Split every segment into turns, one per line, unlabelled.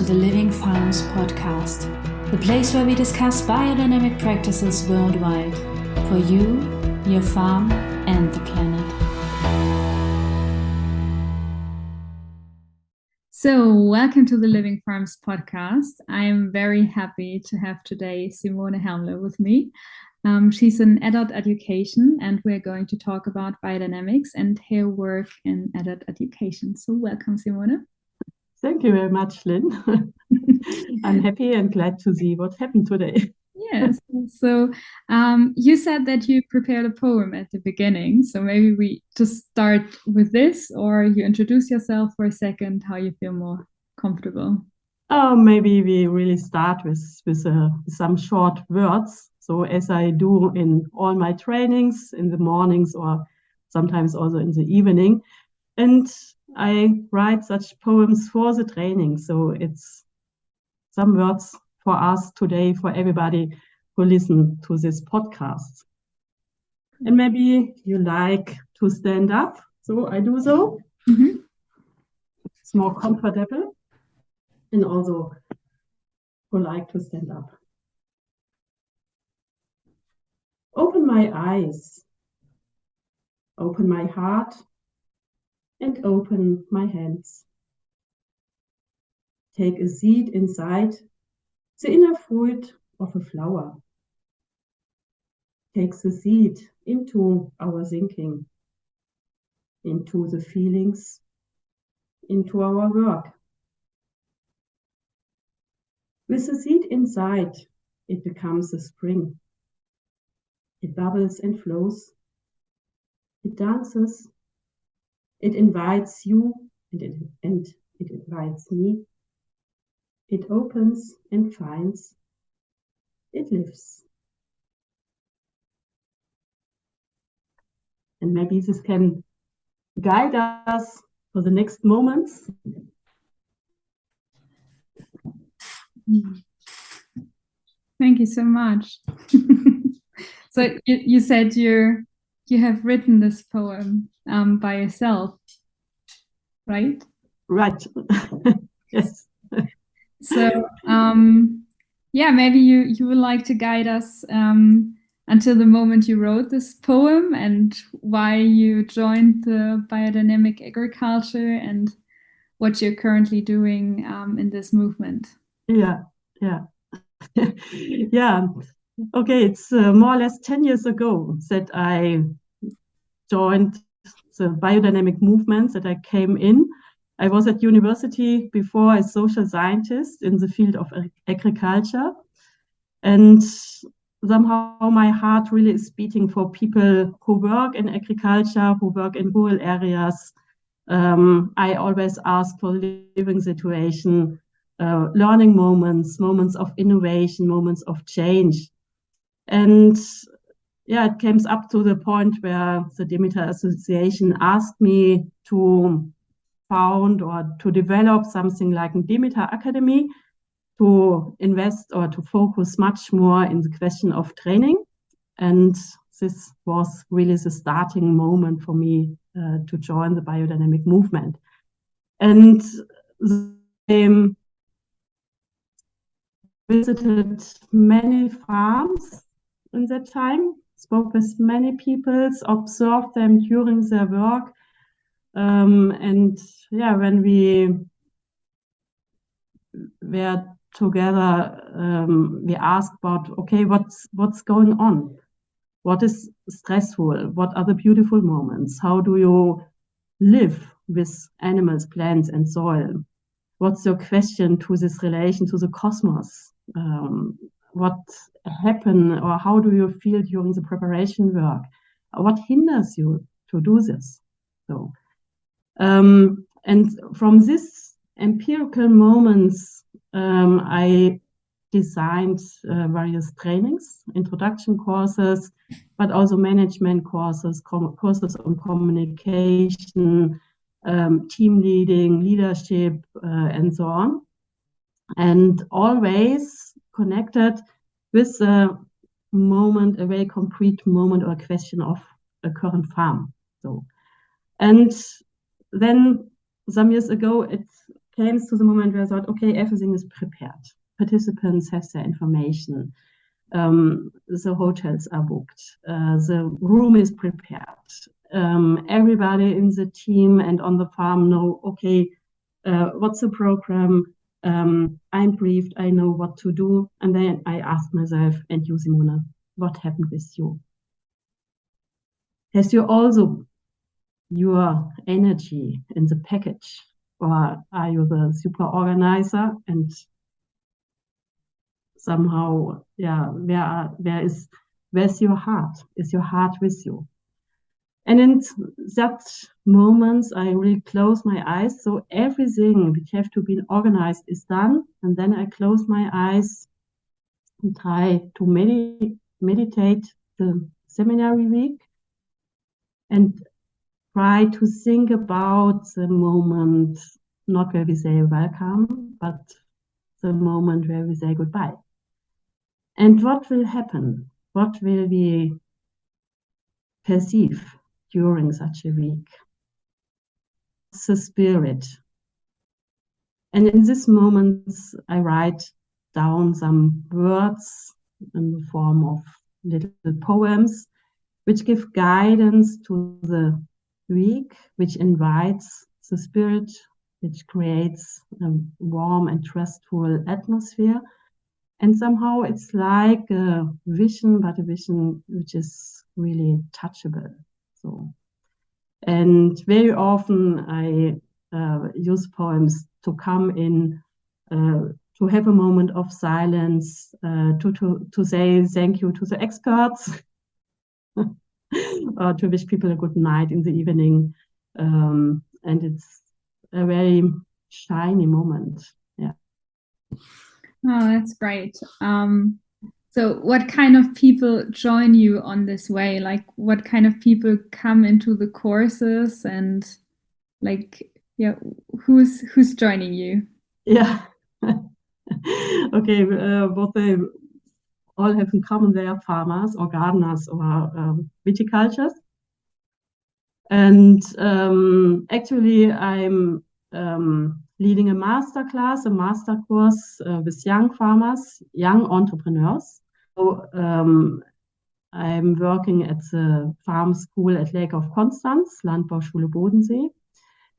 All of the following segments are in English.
the Living Farms podcast, the place where we discuss biodynamic practices worldwide for you, your farm, and the planet. So, welcome to the Living Farms podcast. I am very happy to have today Simone Helmle with me. She's in adult education, and we're going to talk about biodynamics and her work in adult education. So, welcome, Simone.
Thank you very much, Lynn. I'm happy and glad to see what happened today.
Yes. So you said that you prepared a poem at the beginning. So maybe we just start with this, or you introduce yourself for a second, how you feel more comfortable.
Maybe we really start with some short words. So as I do in all my trainings in the mornings or sometimes also in the evening. And I write such poems for the training. So it's some words for us today, for everybody who listen to this podcast. And maybe you like to stand up. So I do so. Mm-hmm. It's more comfortable. And also who like to stand up. Open my eyes. Open my heart. And open my hands. Take a seat inside the inner fruit of a flower. Take the seed into our thinking, into the feelings, into our work. With the seed inside, it becomes a spring. It bubbles and flows. It dances. It invites you and it invites me. It opens and finds. It lives. And maybe this can guide us for the next moments.
Thank you so much. So you said you have written this poem by yourself, right?
Right. Yes.
So maybe you would like to guide us until the moment you wrote this poem and why you joined the biodynamic agriculture and what you're currently doing in this movement.
Yeah. Yeah. Okay, it's more or less 10 years ago that I joined the biodynamic movement, that I came in. I was at university before as social scientist in the field of agriculture. And somehow my heart really is beating for people who work in agriculture, who work in rural areas. I always ask for living situation, learning moments of innovation, moments of change. And yeah, it came up to the point where the Demeter Association asked me to found or to develop something like a Demeter Academy, to invest or to focus much more in the question of training. And this was really the starting moment for me to join the biodynamic movement. And I visited many farms in that time, spoke with many people, observed them during their work. And yeah, when we were together, we asked about, okay, what's going on? What is stressful? What are the beautiful moments? How do you live with animals, plants, and soil? What's your question to this relation to the cosmos? What happened, or how do you feel during the preparation work? What hinders you to do this? So, and from this empirical moments, I designed various trainings, introduction courses, but also management courses, courses on communication, team leading, leadership, and so on. And always connected with a moment, a very concrete moment or a question of a current farm. So, and then some years ago, it came to the moment where I thought, okay, everything is prepared. Participants have their information. The hotels are booked. The room is prepared. Everybody in the team and on the farm know, okay, what's the program? I'm briefed, I know what to do. And then I ask myself, and you, Simone, what happened with you? Has you also your energy in the package? Or are you the super organizer and somehow, yeah, where's your heart? Is your heart with you? And in that moments, I really close my eyes. So everything which have to be organized is done. And then I close my eyes and try to meditate the seminary week and try to think about the moment, not where we say welcome, but the moment where we say goodbye. And what will happen? What will we perceive during such a week? It's the spirit. And in these moments, I write down some words in the form of little poems, which give guidance to the week, which invites the spirit, which creates a warm and trustful atmosphere. And somehow it's like a vision, but a vision which is really touchable. So, and very often I use poems to come in, to have a moment of silence, to say thank you to the experts, or to wish people a good night in the evening. And it's a very shiny moment. Yeah.
Oh, that's great. So what kind of people join you on this way? Like what kind of people come into the courses and like, yeah, who's joining you?
Yeah. Okay, what they all have in common, they are farmers or gardeners or viticultures. And actually, I'm leading a master course with young farmers, young entrepreneurs. So I'm working at the farm school at Lake of Constance, Landbauschule Bodensee.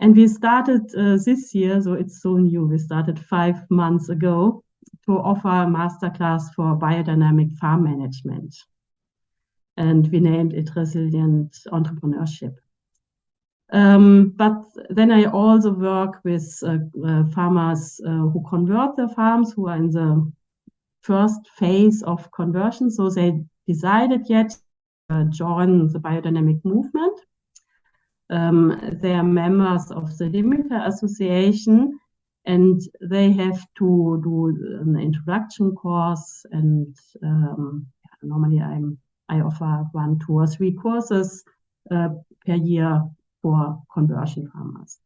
And we started this year, so it's so new. We started 5 months ago to offer a masterclass for biodynamic farm management. And we named it Resilient Entrepreneurship. But then I also work with farmers who convert their farms, who are in the first phase of conversion. So they decided yet to join the biodynamic movement. They are members of the Limiter Association, and they have to do an introduction course. And normally I offer 1, 2, or 3 courses per year for conversion farmers.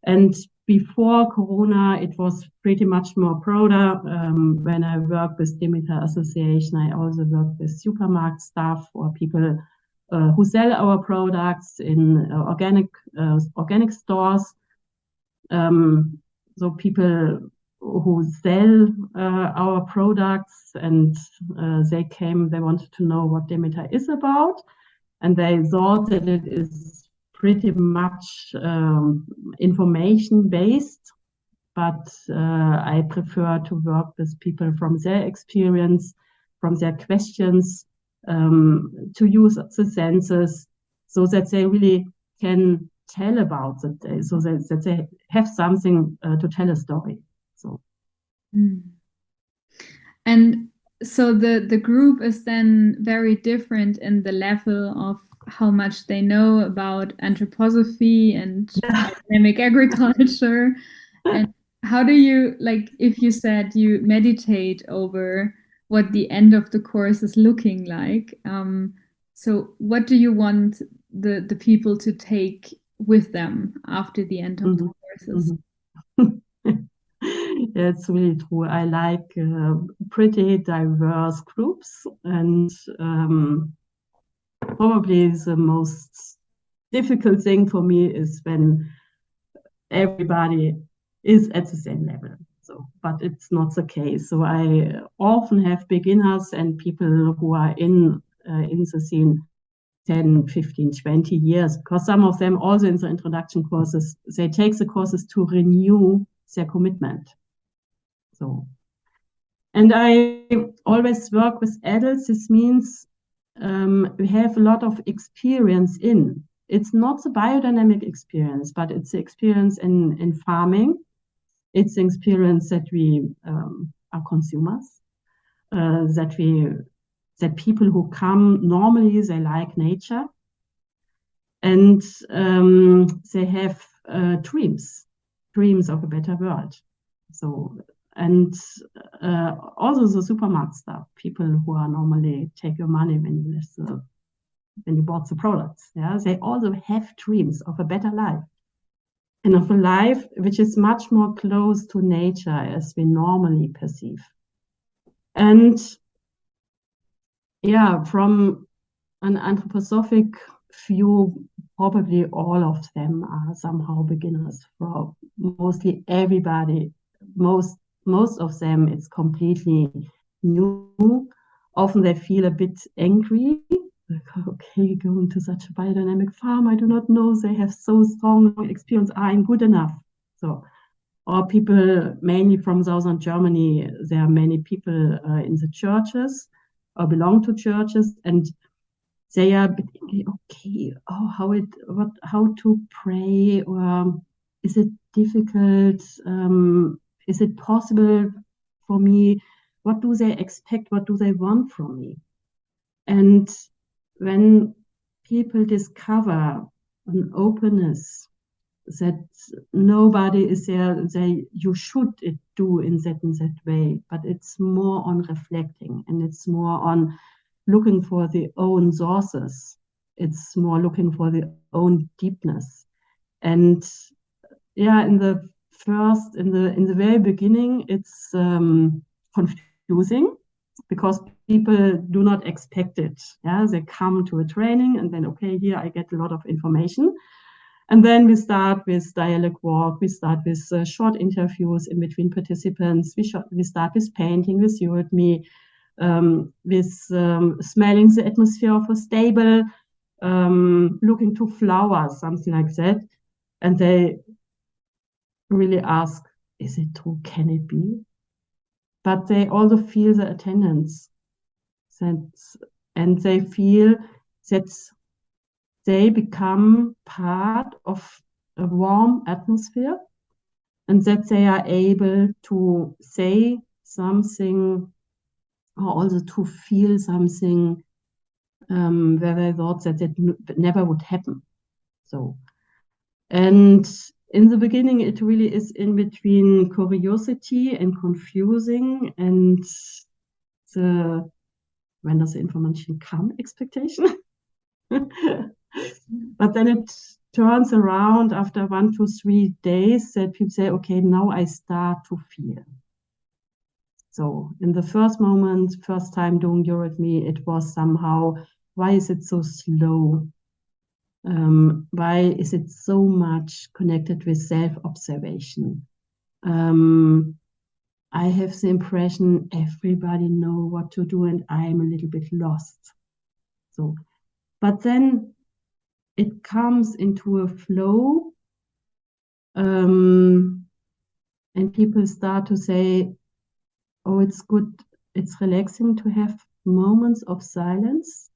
And before Corona, it was pretty much more broader. When I work with Limiter Association, I also work with supermarket staff or people who sell our products in organic stores. So people who sell our products, and they wanted to know what Demeter is about, and they thought that it is pretty much information based, but I prefer to work with people from their experience, from their questions, to use the senses so that they really can tell about it, so that they have something to tell a story. So.
And so the group is then very different in the level of how much they know about anthroposophy and biodynamic agriculture. And how do you, like, if you said you meditate over what the end of the course is looking like, so what do you want the people to take with them after the end of the courses?
Yeah, it's really true. I like pretty diverse groups, and probably the most difficult thing for me is when everybody is at the same level. So, but it's not the case. So I often have beginners and people who are in the scene 10, 15, 20 years, because some of them also in the introduction courses, they take the courses to renew their commitment. So, and I always work with adults. This means we have a lot of experience in. It's not the biodynamic experience, but it's the experience in farming. It's the experience that we are consumers, that people who come normally, they like nature, and they have dreams of a better world. So, and also the supermarket stuff, people who are normally take your money when you bought the products, yeah, they also have dreams of a better life, and of a life which is much more close to nature as we normally perceive. And yeah, from an anthroposophic view, probably all of them are somehow beginners. For mostly everybody, most of them, it's completely new. Often they feel a bit angry. Like, okay, going to such a biodynamic farm, I do not know, they have so strong experience, I'm good enough. So, or people mainly from southern Germany, there are many people in the churches or belong to churches, and they are thinking, okay, how to pray, or is it difficult? Is it possible for me? What do they expect? What do they want from me? And when people discover an openness that nobody is there, you should do in that way, but it's more on reflecting, and it's more on looking for the own sources. It's more looking for the own deepness. And yeah, in the very beginning, it's confusing, because people do not expect it. Yeah, they come to a training and then, okay, here I get a lot of information. And then we start with dialogue walk, we start with short interviews in between participants, we start with painting, with you and me, with smelling the atmosphere of a stable, looking to flowers, something like that. And they really ask, is it true? Can it be? But they also feel the attendance. And they feel that they become part of a warm atmosphere, and that they are able to say something, or also to feel something where they thought that it never would happen. So, and in the beginning, it really is in between curiosity and confusing, and when does the information come, expectation. But then it turns around after 1 to 3 days that people say, okay, now I start to feel. So in the first moment, first time doing Eurorhythmy, it was somehow, why is it so slow? Why is it so much connected with self-observation? I have the impression everybody know what to do and I'm a little bit lost. So, but then it comes into a flow, and people start to say, oh, it's good, it's relaxing to have moments of silence.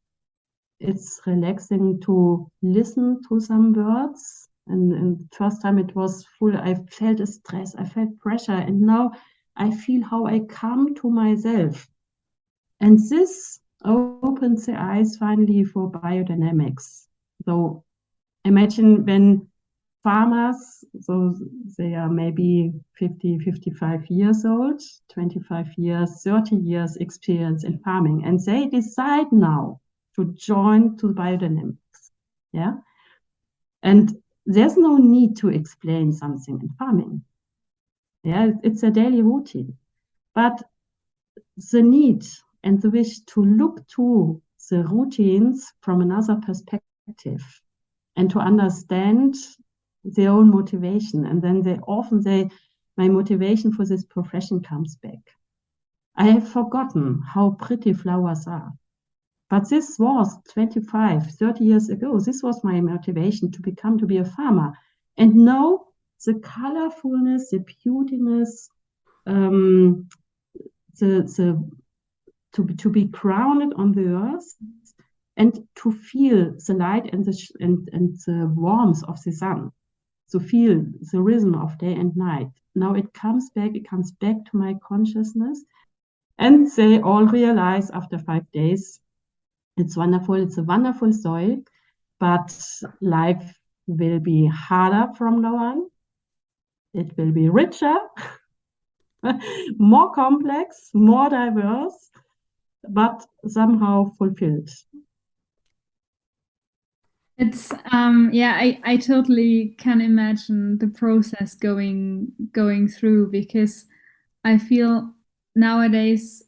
It's relaxing to listen to some words. And the first time it was full, I felt a stress, I felt pressure, and now I feel how I come to myself. And this opens the eyes finally for biodynamics. So imagine when farmers, so they are maybe 50, 55 years old, 25 years, 30 years experience in farming, and they decide now to join to biodynamics. Yeah. And there's no need to explain something in farming. Yeah, it's a daily routine. But the need and the wish to look to the routines from another perspective and to understand their own motivation. And then they my motivation for this profession comes back. I have forgotten how pretty flowers are. But this was 25, 30 years ago. This was my motivation to be a farmer. And now the colorfulness, the beautiness, to be grounded on the earth and to feel the light and the warmth of the sun, to feel the rhythm of day and night. Now it comes back to my consciousness, and they all realize after 5 days, it's wonderful, it's a wonderful soil, but life will be harder from now on. It will be richer, more complex, more diverse, but somehow fulfilled.
It's yeah, I totally can imagine the process going through, because I feel nowadays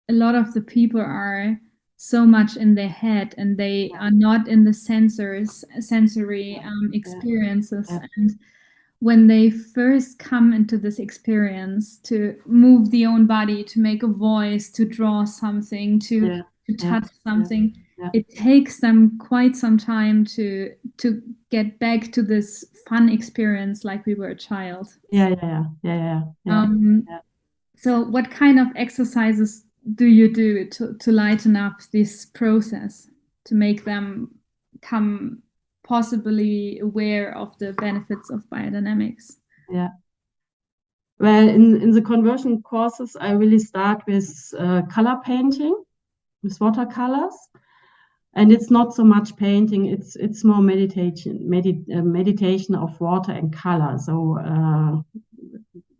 a lot of the people are so much in their head, and they are not in the sensory experiences. And when they first come into this experience, to move the own body, to make a voice, to draw something, to touch something, it takes them quite some time to get back to this fun experience like we were a child. So what kind of exercises do you do to lighten up this process, to make them come possibly aware of the benefits of biodynamics?
Yeah. Well, in the conversion courses, I really start with color painting, with watercolors. And it's not so much painting, it's more meditation of water and color. So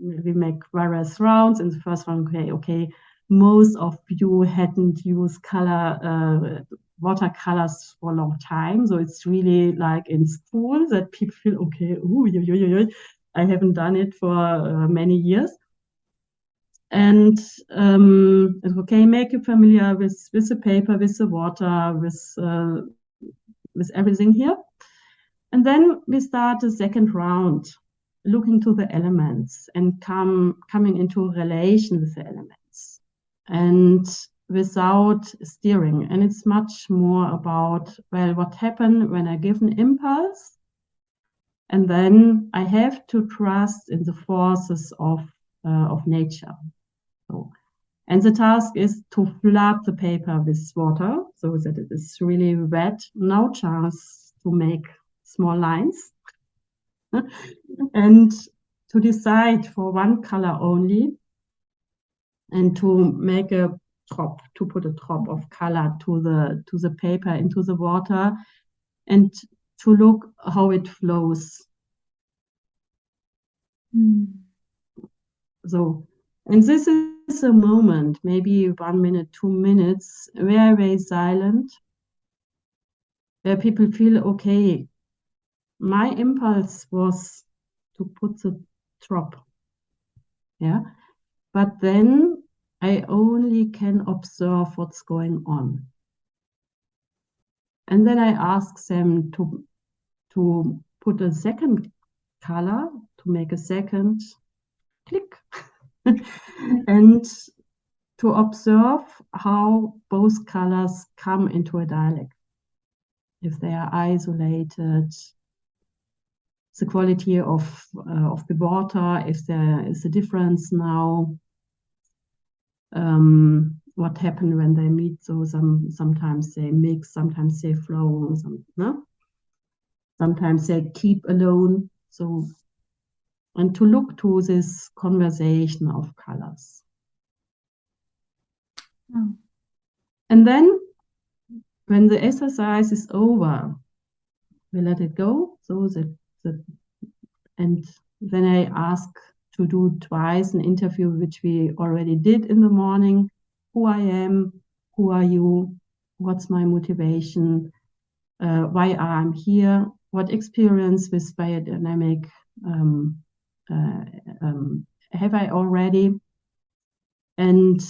we make various rounds. In the first one, okay, most of you hadn't used watercolors for a long time. So it's really like in school that people feel, okay, I haven't done it for many years. And okay, make you familiar with the paper, with the water, with everything here. And then we start the second round, looking to the elements and coming into relation with the elements, and without steering. And it's much more about, well, what happened when I give an impulse, and then I have to trust in the forces of nature. So, and the task is to flood the paper with water so that it is really wet, no chance to make small lines. And to decide for one color only, and to make a drop, to put a drop of color to the paper into the water, and to look how it flows. So, and this is a moment, maybe 1 minute, 2 minutes, very, very silent, where people feel, okay, my impulse was to put the drop, but then I only can observe what's going on. And then I ask them to put a second color, to make a second click, and to observe how both colors come into a dialect. If they are isolated, the quality of the water, if there is a difference now, what happened when they meet. So sometimes they mix, sometimes they flow, sometimes they keep alone. So, and to look to this conversation of colors. And then when the exercise is over, we let it go. So and then I ask to do twice an interview, which we already did in the morning. Who I am, who are you, what's my motivation, why I'm here, what experience with biodynamic have I already. And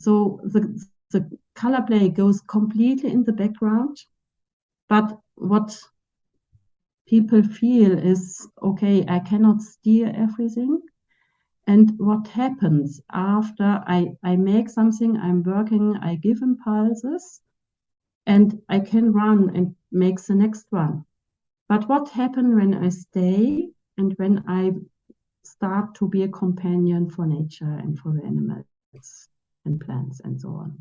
so the color play goes completely in the background, but what people feel is, okay, I cannot steer everything. And what happens after I make something, I'm working, I give impulses, and I can run and make the next one. But what happens when I stay and when I start to be a companion for nature and for the animals and plants and so on?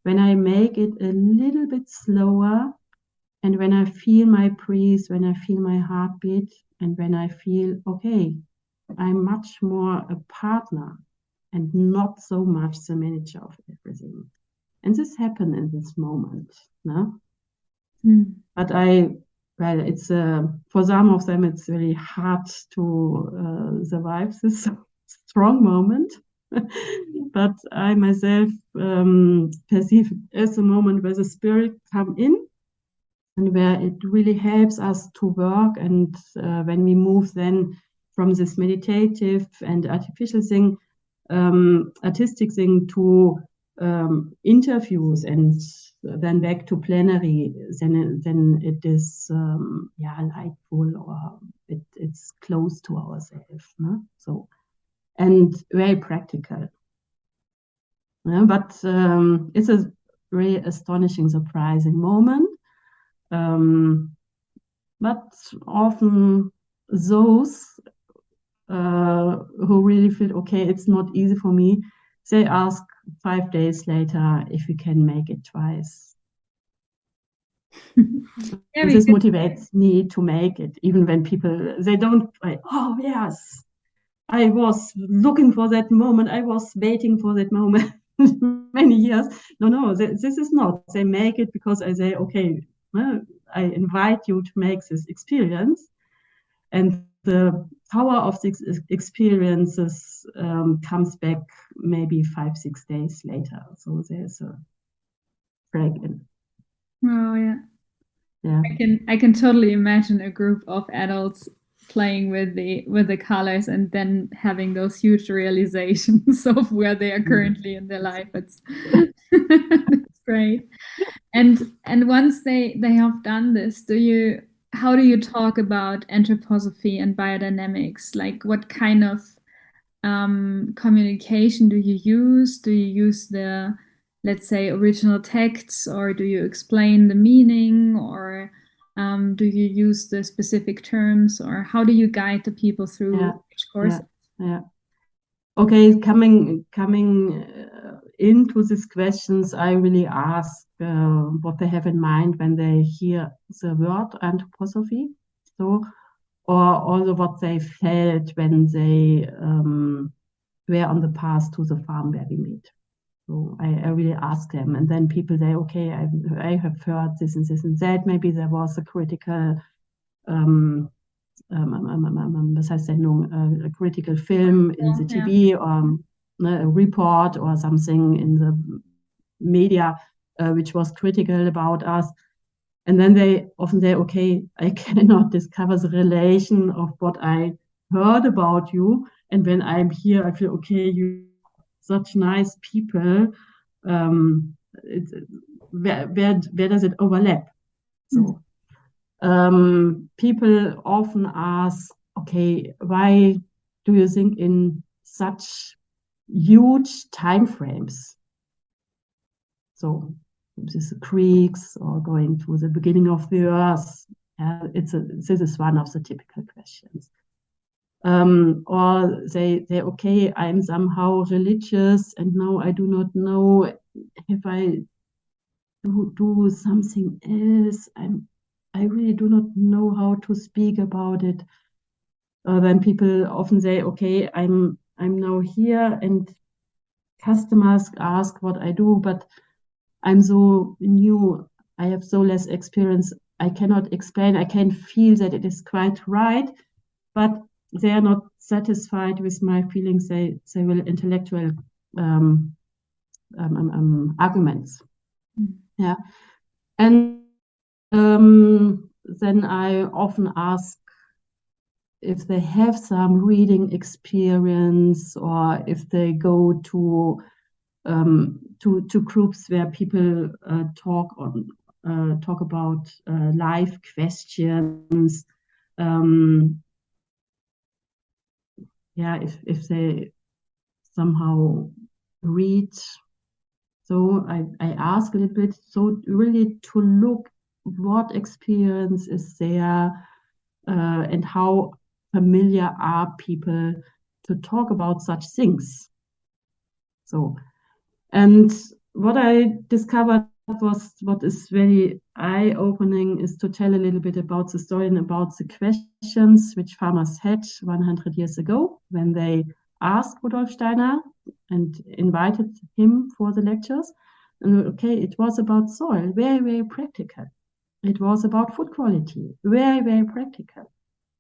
When I make it a little bit slower, and when I feel my breath, when I feel my heartbeat, and when I feel, okay, I'm much more a partner and not so much the manager of everything. And this happened in this moment. No? But well, it's for some of them, it's really hard to survive this strong moment. But I myself perceive it as a moment where the spirit come in and where it really helps us to work. And when we move then from this meditative and artificial thing, artistic thing to interviews and then back to plenary, then it is lightful, or it's close to ourselves. No? So, and very practical. Yeah, but it's a really astonishing, surprising moment. But often those who really feel, okay, it's not easy for me, they ask 5 days later if we can make it twice. This motivates me to make it, even when people, they don't like, oh yes, I was looking for that moment, I was waiting for that moment many years. No, this is not. They make it because I say, okay, well, I invite you to make this experience. And the power of these experiences comes back maybe 5-6 days later. So there's a break in.
Oh yeah.
Yeah.
I can totally imagine a group of adults playing with the colors and then having those huge realizations of where they are currently in their life. It's great. And once they have done this, how do you talk about anthroposophy and biodynamics? Like, what kind of communication do you use? Do you use the, let's say, original texts, or do you explain the meaning, or do you use the specific terms, or how do you guide the people through each course?
Yeah. Okay, coming into these questions, I really ask what they have in mind when they hear the word anthroposophy. So, or also what they felt when they were on the path to the farm where we meet. So I really ask them, and then people say, okay, I have heard this and this and that. Maybe there was a critical, was heißt Sendung, a critical film in the TV, or a report or something in the media which was critical about us. And then they often say, okay, I cannot discover the relation of what I heard about you. And when I'm here, I feel, okay, you such nice people. Where does it overlap? So people often ask, okay, why do you think in such huge time frames? So this is the Greeks, or going to the beginning of the earth. This is one of the typical questions. Or they say, okay, I'm somehow religious, and now I do not know if I do something else. I really do not know how to speak about it. Then people often say, okay, I'm now here, and customers ask what I do, but I'm so new, I have so less experience, I cannot explain. I can feel that it is quite right, but they are not satisfied with my feelings. They will intellectual arguments. Yeah, and then I often ask if they have some reading experience, or if they go to groups where people talk on talk about life questions. If they somehow read. So I ask a little bit, so really to look what experience is there and how familiar are people to talk about such things. So, and what I discovered was what is very eye-opening is to tell a little bit about the story and about the questions which farmers had 100 years ago when they asked Rudolf Steiner and invited him for the lectures. And okay, it was about soil, very, very practical. It was about food quality, very, very practical.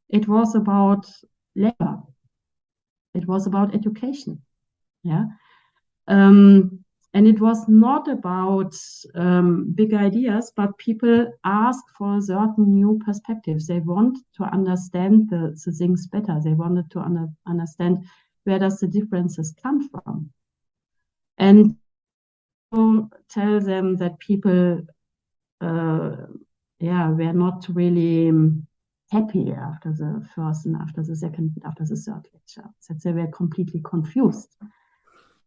It was about labor. It was about education. Yeah. And it was not about big ideas, but people ask for certain new perspectives. They want to understand the things better. They wanted to understand where does the differences come from. And to tell them that people were not really happy after the first and after the second, after the third lecture, that they were completely confused.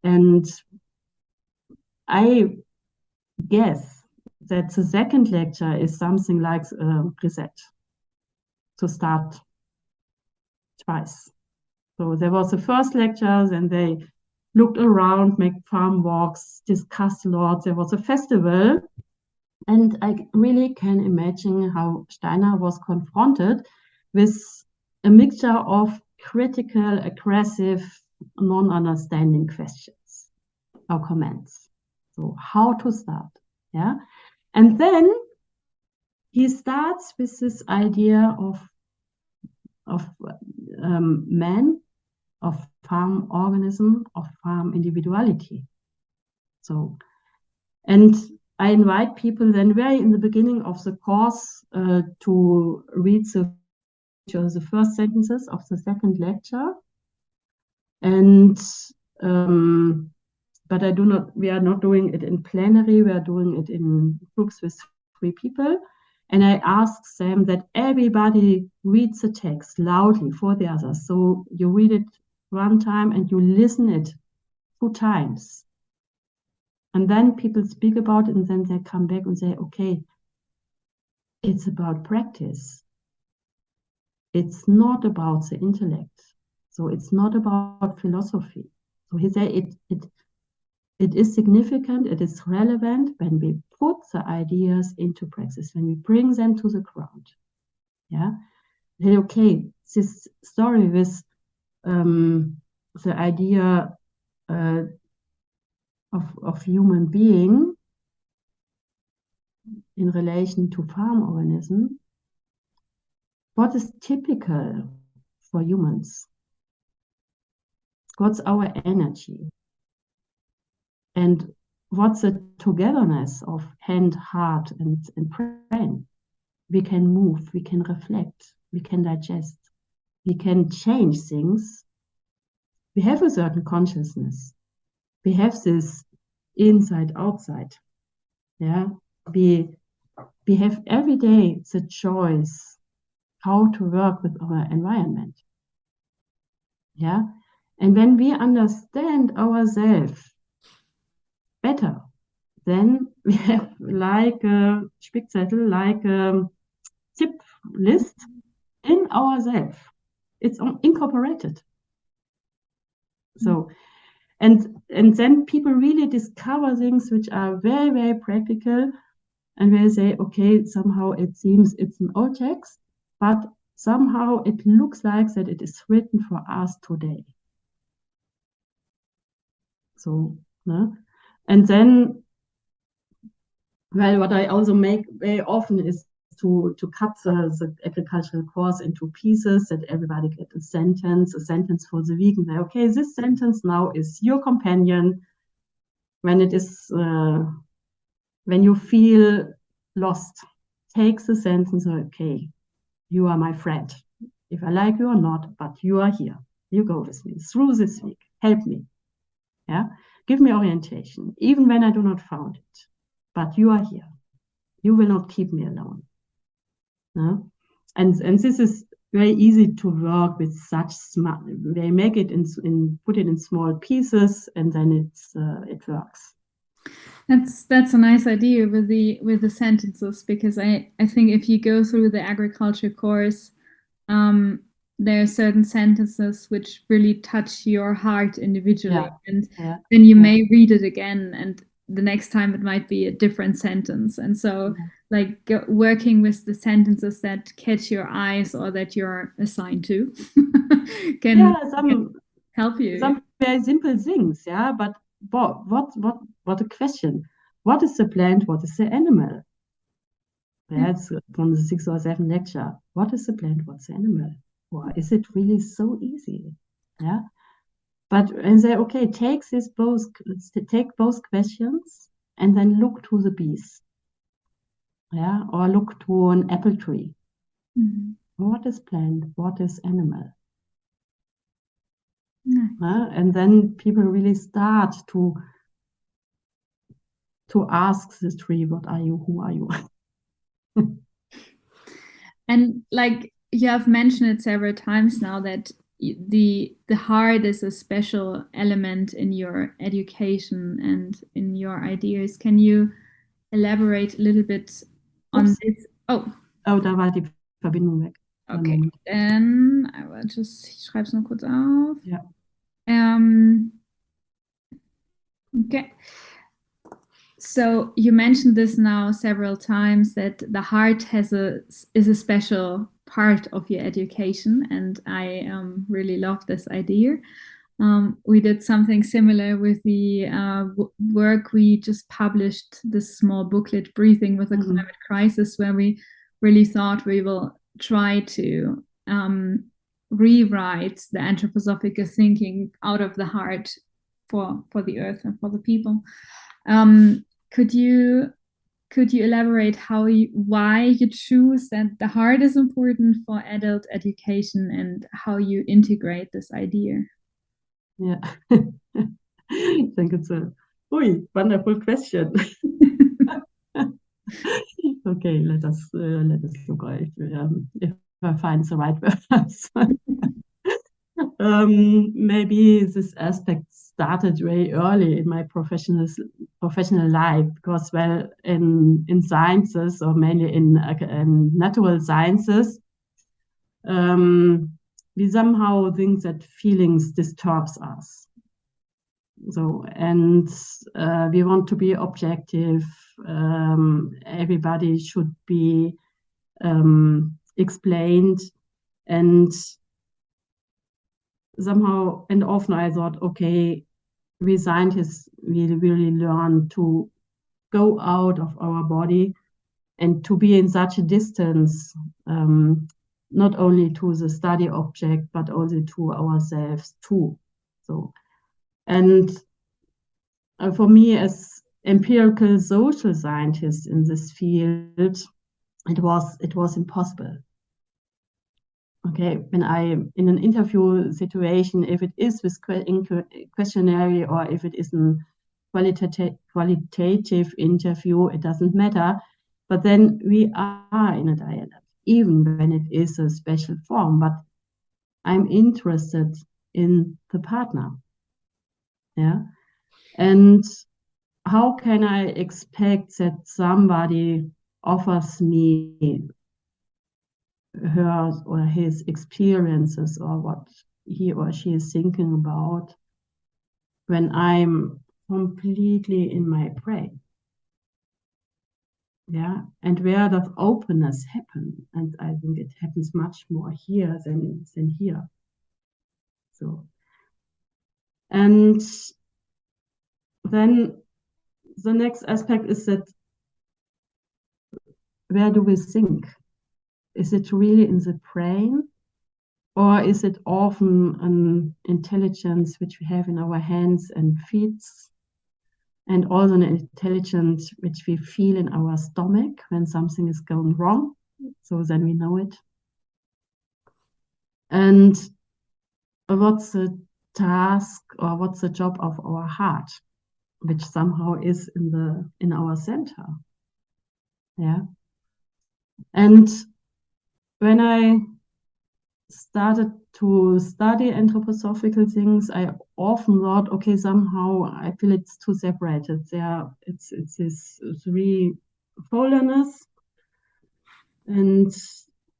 And I guess that the second lecture is something like a reset to start twice. So there was the first lecture, and they looked around, make farm walks, discussed a lot. There was a festival. And I really can imagine how Steiner was confronted with a mixture of critical, aggressive, non-understanding questions or comments. So how to start, yeah? And then he starts with this idea of man, of farm organism, of farm individuality. So, and I invite people then very in the beginning of the course to read the first sentences of the second lecture. And but we are not doing it in plenary, we are doing it in groups with 3 people. And I ask them that everybody reads the text loudly for the others. So you read it 1 time and you listen it 2 times. And then people speak about it and then they come back and say, okay, it's about practice. It's not about the intellect. So it's not about philosophy. So he said it is significant, it is relevant when we put the ideas into practice, when we bring them to the ground. Yeah. Okay, this story with the idea of human being in relation to farm organism, what is typical for humans? What's our energy? And what's the togetherness of hand, heart, and brain? We can move, we can reflect, we can digest, we can change things. We have a certain consciousness. We have this inside, outside. Yeah, we have every day the choice how to work with our environment. Yeah, and when we understand ourselves better, then we have like a Spickzettel, like a tip list in ourselves. It's incorporated. So, and then people really discover things which are very, very practical, and they say, okay, somehow it seems it's an old text, but somehow it looks like that it is written for us today. So, and then, well, what I also make very often is to cut the agricultural course into pieces, that everybody get a sentence for the week. And say, okay, this sentence now is your companion when it is, when you feel lost. Take the sentence, okay, you are my friend. If I like you or not, but you are here. You go with me through this week. Help me. Yeah, give me orientation, even when I do not found it. But you are here. you will not keep me alone. No? And this is very easy to work with such smart. They make it put it in small pieces, and then it works.
That's a nice idea with the sentences, because I think if you go through the agriculture course, there are certain sentences which really touch your heart individually, and then you may read it again, and the next time it might be a different sentence. And so like working with the sentences that catch your eyes or that you're assigned to can help you.
Some very simple things, but what a question. What is the plant? What is the animal? That's from the 6 or 7 lecture. What is the plant? What's the animal? Or is it really so easy? Yeah. But and say, okay, take both questions and then look to the bees. Yeah, or look to an apple tree. Mm-hmm. What is plant? What is animal? Nice. And then people really start to ask the tree, what are you? Who are you?
And like you have mentioned it several times now, that the heart is a special element in your education and in your ideas. Can you elaborate a little bit on this?
Oh, da war die Verbindung weg.
Okay, then I will just, ich schreibe es noch kurz auf.
Ja.
Okay. So you mentioned this now several times, that the heart is a special part of your education, and I really love this idea. We did something similar with the work we just published, this small booklet, Breathing with a Climate Crisis, where we really thought we will try to rewrite the anthroposophical thinking out of the heart for the earth and for the people. Could you elaborate why you choose that the heart is important for adult education, and how you integrate this idea?
Yeah, I think it's a wonderful question. Okay, let us look if I find the right words. Maybe this aspect started very early in my professional life, because in sciences, or mainly in natural sciences, we somehow think that feelings disturbs us. So, and we want to be objective. Everybody should be explained, and somehow, and often I thought, okay, we scientists really learn to go out of our body and to be in such a distance, not only to the study object, but also to ourselves too. So, and for me, as empirical social scientist in this field, it was impossible. Okay, when I in an interview situation, if it is with questionnaire or if it is a qualitative interview, it doesn't matter. But then we are in a dialogue, even when it is a special form. But I'm interested in the partner. Yeah, and how can I expect that somebody offers me her or his experiences, or what he or she is thinking about, when I'm completely in my brain? Yeah, and where does openness happen? And I think it happens much more here than here. So, and then the next aspect is that, where do we think? Is it really in the brain, or is it often an intelligence which we have in our hands and feet, and also an intelligence which we feel in our stomach when something is going wrong? So then we know it. And what's the task, or what's the job of our heart, which somehow is in our center? Yeah. And when I started to study anthroposophical things, I often thought, okay, somehow I feel it's too separated. It's this three-foldedness, and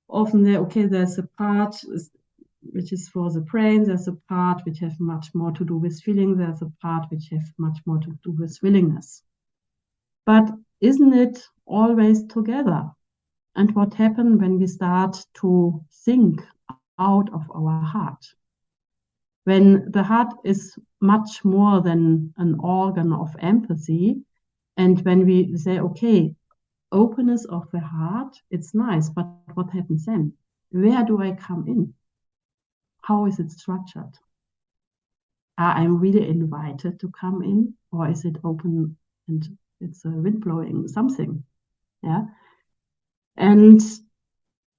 often there's a part which is for the brain, there's a part which has much more to do with feeling, there's a part which has much more to do with willingness. But isn't it always together? And what happens when we start to think out of our heart? When the heart is much more than an organ of empathy, and when we say, okay, openness of the heart, it's nice, but what happens then? Where do I come in? How is it structured? Are I really invited to come in, or is it open and it's a wind blowing something? Yeah. And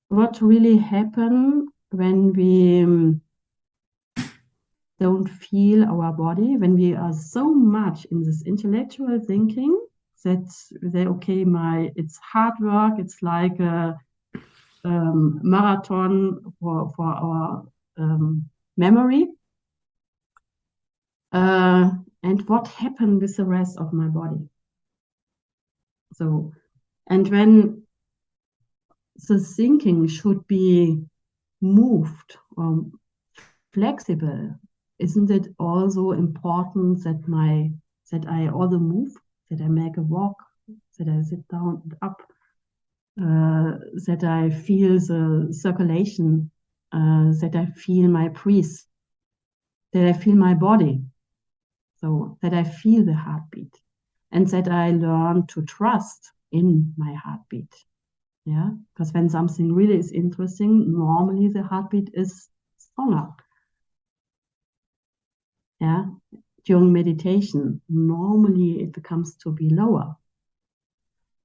what really happens when we don't feel our body, when we are so much in this intellectual thinking that they, okay, it's hard work, it's like a marathon for our memory. And what happened with the rest of my body? So, and when the thinking should be moved or flexible, isn't it also important that I also move, that I make a walk, that I sit down and up, that I feel the circulation, that I feel my breath, that I feel my body, so that I feel the heartbeat, and that I learn to trust in my heartbeat. Yeah, because when something really is interesting, normally the heartbeat is stronger. Yeah, during meditation, normally it becomes to be lower.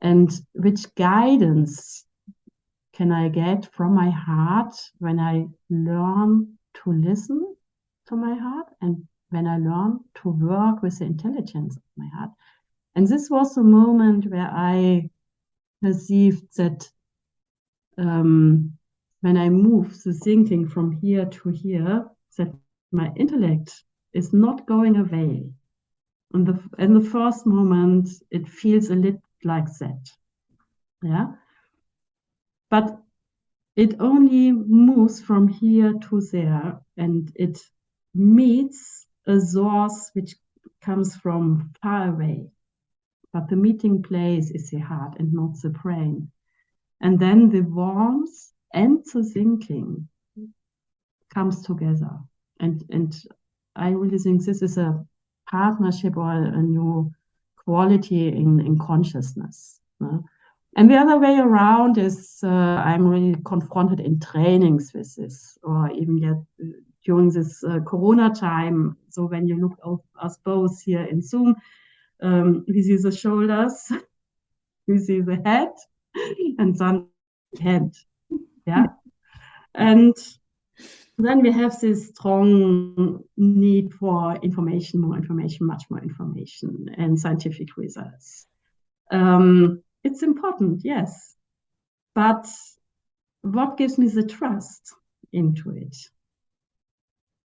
And which guidance can I get from my heart when I learn to listen to my heart and when I learn to work with the intelligence of my heart? And this was a moment where I perceived that when I move the thinking from here to here, that my intellect is not going away. In the first moment, it feels a little like that. Yeah. But it only moves from here to there, and it meets a source which comes from far away. But the meeting place is the heart and not the brain. And then the warmth and the thinking comes together. And I really think this is a partnership or a new quality in consciousness. And the other way around is I'm really confronted in trainings with this, or even yet during this Corona time. So when you look at us both here in Zoom, we see the shoulders, we see the head, and then hand. Yeah. And then we have this strong need for information, more information, much more information, and scientific results. It's important, yes. But what gives me the trust into it?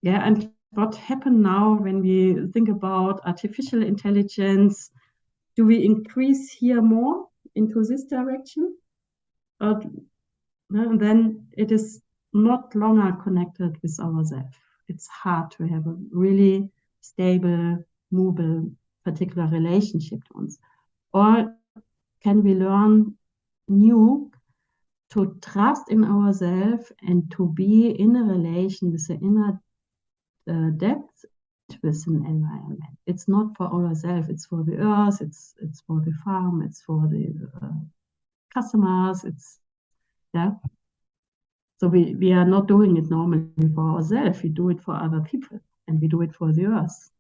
Yeah, and what happened now when we think about artificial intelligence? Do we increase here more into this direction? And then it is not longer connected with ourselves. It's hard to have a really stable, movable, particular relationship to us. Or can we learn new to trust in ourselves and to be in a relation with the inner depth with an environment? It's not for ourselves, it's for the earth, it's for the farm, it's for the customers, yeah. So we are not doing it normally for ourselves, we do it for other people and we do it for the earth.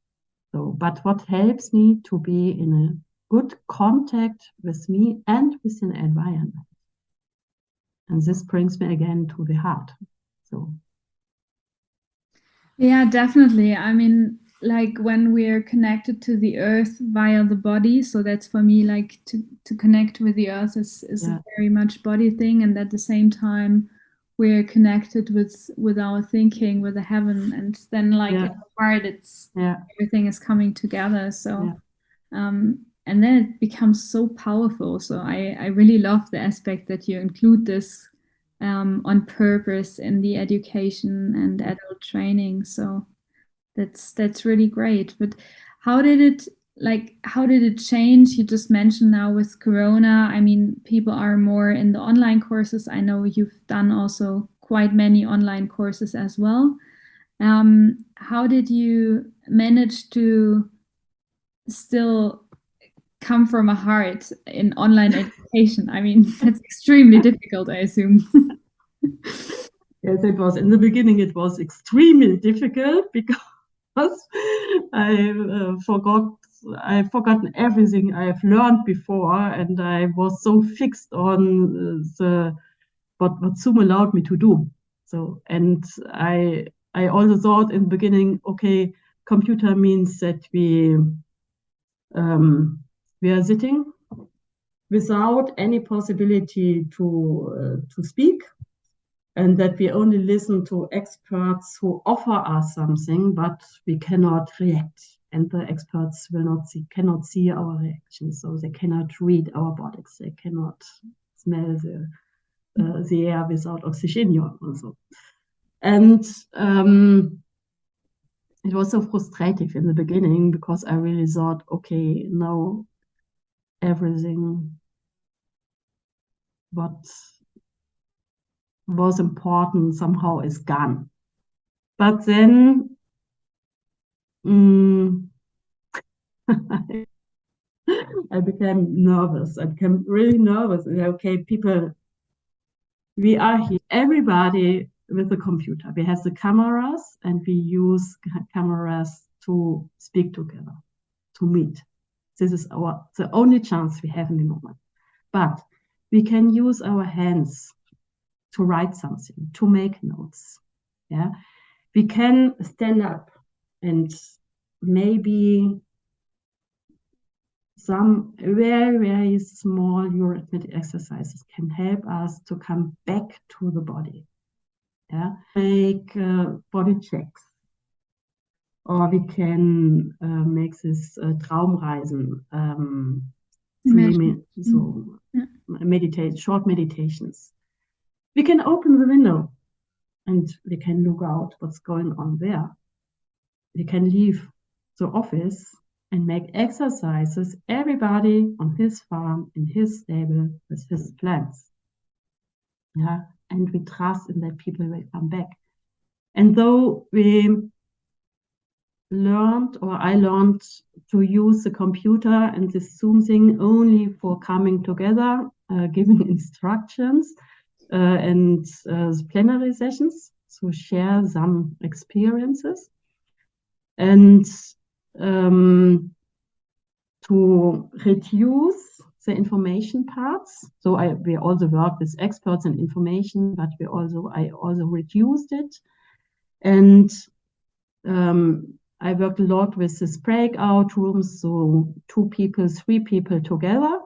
So, but what helps me to be in a good contact with me and with an environment. And this brings me again to the heart. So
yeah, definitely. I mean, like when we're connected to the earth via the body. So that's for me, like to connect with the earth is
Yeah,
a very much body thing, and at the same time we're connected with our thinking, with the heaven, and then like in
yeah,
the heart, it's
yeah,
everything is coming together. So
yeah,
and then it becomes so powerful. So I really love the aspect that you include this on purpose in the education and adult training. So that's really great. But how did it how did it change? You just mentioned now with Corona, I mean, people are more in the online courses. I know you've done also quite many online courses as well. How did you manage to still come from a heart in online education? I mean, that's extremely difficult, I assume.
Yes, it was. In the beginning, it was extremely difficult because I I've forgotten everything I've learned before, and I was so fixed on the what Zoom allowed me to do. So, and I also thought in the beginning, okay, computer means that we are sitting without any possibility to speak, and that we only listen to experts who offer us something, but we cannot react. And the experts cannot see our reactions, so they cannot read our bodies. They cannot smell the air without oxygen also. And it was so frustrating in the beginning because I really thought, okay, now everything what was important somehow is gone. But then I became nervous. I became really nervous. Okay, people, we are here, everybody with a computer. We have the cameras and we use cameras to speak together, to meet. This is the only chance we have in the moment. But we can use our hands to write something, to make notes. Yeah, we can stand up and maybe some very, very small arithmetic exercises can help us to come back to the body. Yeah, make body checks, or we can make this Traumreisen, so meditate, short meditations. We can open the window and we can look out what's going on there. We can leave the office and make exercises, everybody on his farm, in his stable, with his plants. Yeah, and we trust in that people will come back. And though I learned to use the computer and the Zoom thing only for coming together, giving instructions, and plenary sessions, so share some experiences. And to reduce the information parts. So we also work with experts in information, but I also reduced it. And I worked a lot with this breakout rooms, so 2 people, 3 people together.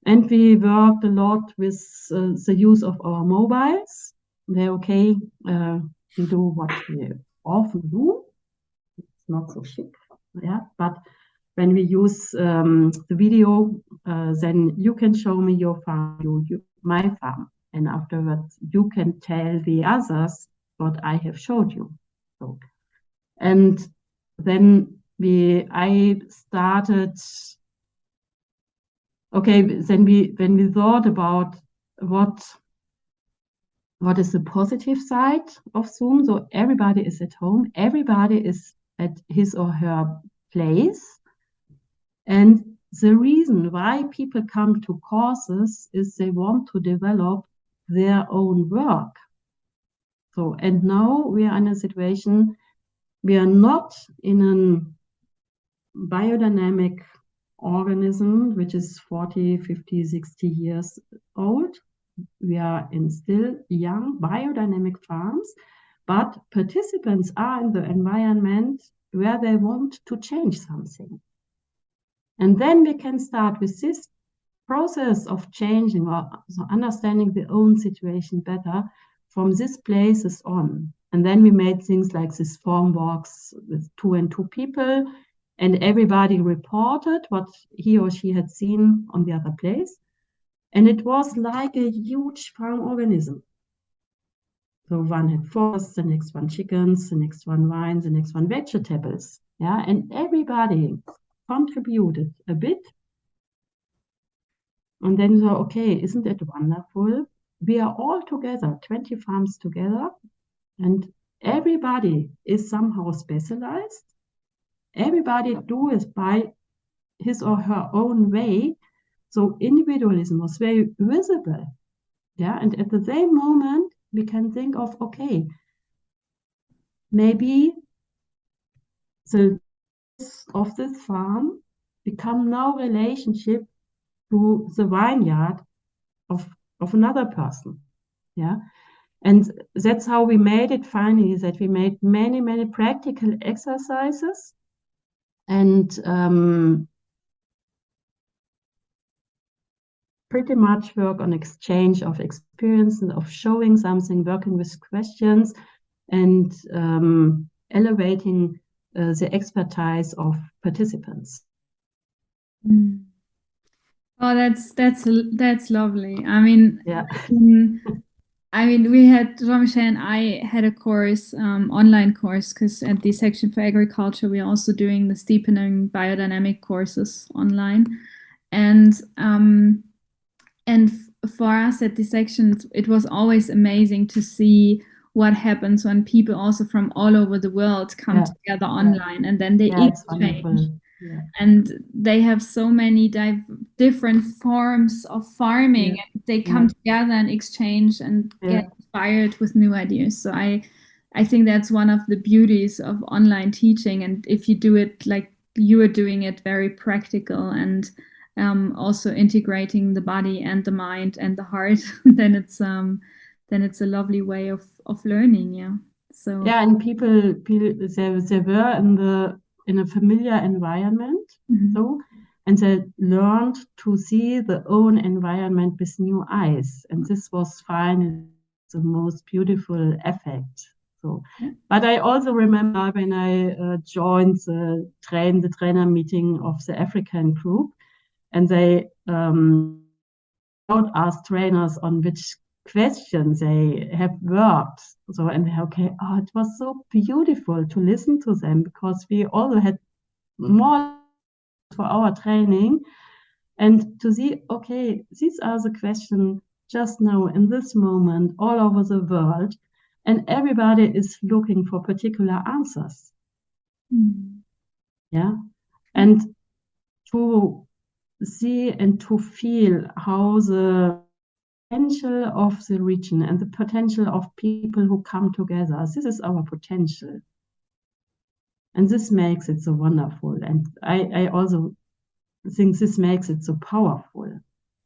And we worked a lot with the use of our mobiles. They're okay. We do what we often do. It's not so chic, yeah, but when we use the video, then you can show me your farm, my farm, and afterwards you can tell the others what I have showed you. So, and then I started. Okay, then when we thought about what is the positive side of Zoom, so everybody is at home, everybody is at his or her place. And the reason why people come to courses is they want to develop their own work. So, and now we are in a situation, we are not in a biodynamic organism, which is 40, 50, 60 years old. We are in still young biodynamic farms, but participants are in the environment where they want to change something. And then we can start with this process of changing or understanding the own situation better from this places on. And then we made things like this form walks with 2 and 2 people, and everybody reported what he or she had seen on the other place. And it was like a huge farm organism. So one had forests, the next one chickens, the next one wines, the next one vegetables. Yeah, and everybody contributed a bit. And then we thought, okay, isn't it wonderful? We are all together, 20 farms together, and everybody is somehow specialized. Everybody do it by his or her own way. So individualism was very visible. Yeah, and at the same moment, we can think of, okay, maybe the of this farm become now relationship to the vineyard of another person. Yeah. And that's how we made it finally, that we made many, many practical exercises and pretty much work on exchange of experience and of showing something, working with questions and elevating the expertise of participants.
Oh, that's lovely. I mean,
yeah.
We had Jean-Michel and I had a course, online course, because at the section for agriculture we're also doing the steepening biodynamic courses online, and for us at the sections it was always amazing to see what happens when people also from all over the world come together online, and then they exchange. And they have so many different forms of farming, and they come together and exchange and get inspired with new ideas. So I think that's one of the beauties of online teaching. And if you do it like you are doing it, very practical and also integrating the body and the mind and the heart, then it's a lovely way of learning. Yeah. So
and people they were in a familiar environment, and they learned to see their own environment with new eyes, and this was finally the most beautiful effect. So, but I also remember when I joined the trainer meeting of the African group, and they asked trainers on which questions they have worked. So, and it was so beautiful to listen to them, because we also had more for our training, and to see, okay, these are the questions just now in this moment all over the world, and everybody is looking for particular answers. Yeah, and to see and to feel how the potential of the region and the potential of people who come together, this is our potential. And this makes it so wonderful. And I also think this makes it so powerful.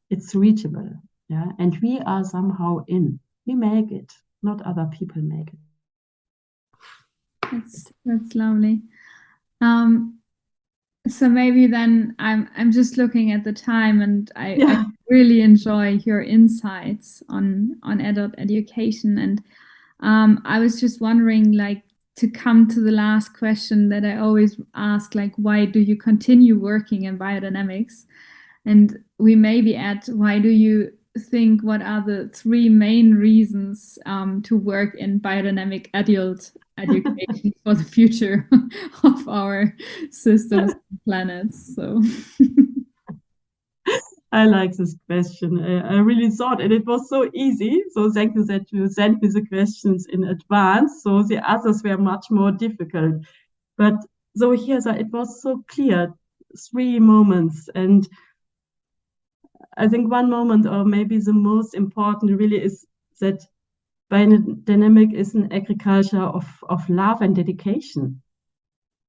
It's reachable. Yeah. And we are somehow we make it, not other people make
it. That's lovely. So maybe then I'm just looking at the time, and I really enjoy your insights on adult education, and I was just wondering, like, to come to the last question that I always ask, like, why do you continue working in biodynamics? And we maybe add, why do you think, what are the 3 main reasons to work in biodynamic adult education for the future of our systems and planets? So
I like this question. I really thought, and it was so easy. So thank you that you sent me the questions in advance. So the others were much more difficult. But so here, it was so clear, 3 moments. And I think one moment, or maybe the most important really, is that biodynamic is an agriculture of love and dedication.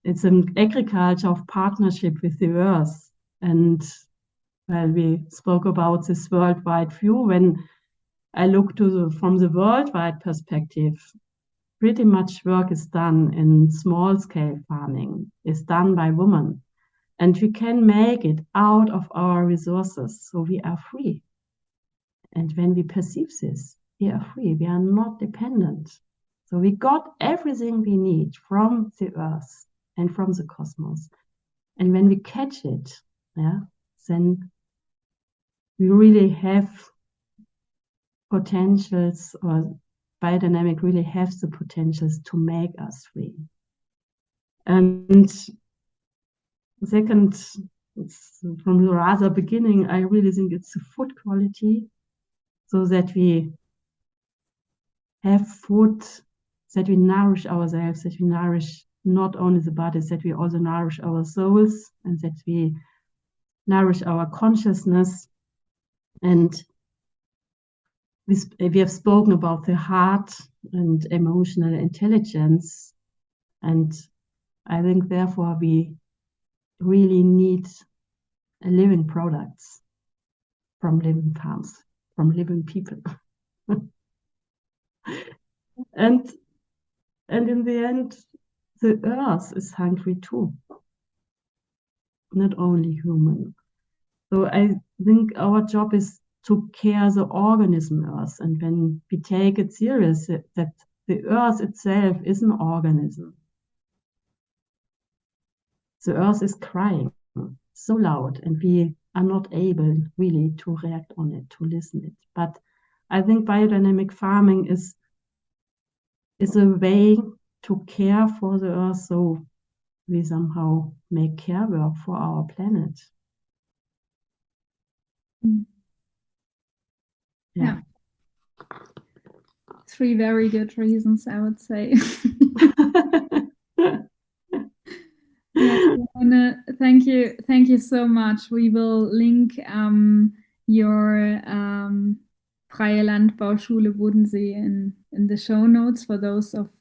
It's an agriculture of partnership with the earth. And we spoke about this worldwide view. When I look from the worldwide perspective, pretty much work is done in small-scale farming, is done by women. And we can make it out of our resources, so we are free. And when we perceive this, we are free, we are not dependent. So we got everything we need from the earth and from the cosmos. And when we catch it, then we really have potentials, or biodynamic really has the potentials to make us free. And second, it's from the rather beginning, I really think it's the food quality, so that we have food, that we nourish ourselves, that we nourish not only the bodies, that we also nourish our souls, and that we nourish our consciousness. And we have spoken about the heart and emotional intelligence. And I think therefore we really need living products from living farms, from living people. and in the end, the earth is hungry too, not only human. So I think our job is to care the organism earth, and when we take it serious, that the earth itself is an organism. The earth is crying so loud, and we are not able really to react on it, to listen it. But I think biodynamic farming is a way to care for the earth, so we somehow make care work for our planet.
Yeah. 3 very good reasons, I would say. Yeah, thank you so much. We will link your Freie Landbauschule Bodensee in the show notes for those of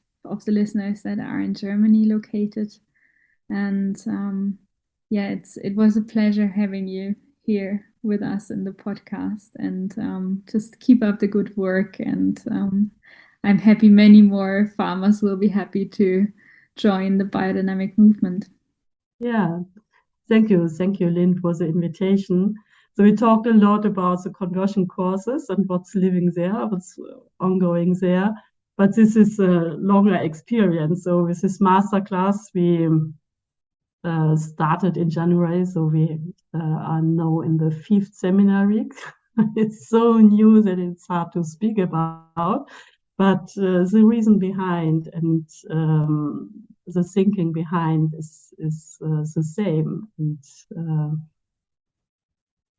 the listeners that are in Germany located. And yeah, it was a pleasure having you here with us in the podcast, and just keep up the good work. And I'm happy many more farmers will be happy to join the biodynamic movement.
Yeah, thank you, Lynn, for the invitation. So we talked a lot about the conversion courses and what's living there, what's ongoing there. But this is a longer experience. So with this masterclass, we started in January. So we are now in the 5th seminar week. It's so new that it's hard to speak about. But the reason behind and the thinking behind is the same. And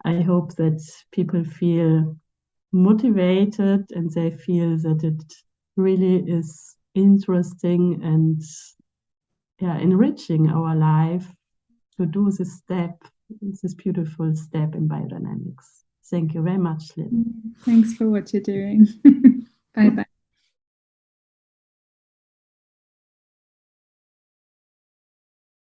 I hope that people feel motivated, and they feel that it really is interesting and enriching our life to do this step, this beautiful step in biodynamics. Thank you very much, Lynn.
Thanks for what you're doing. Bye-bye.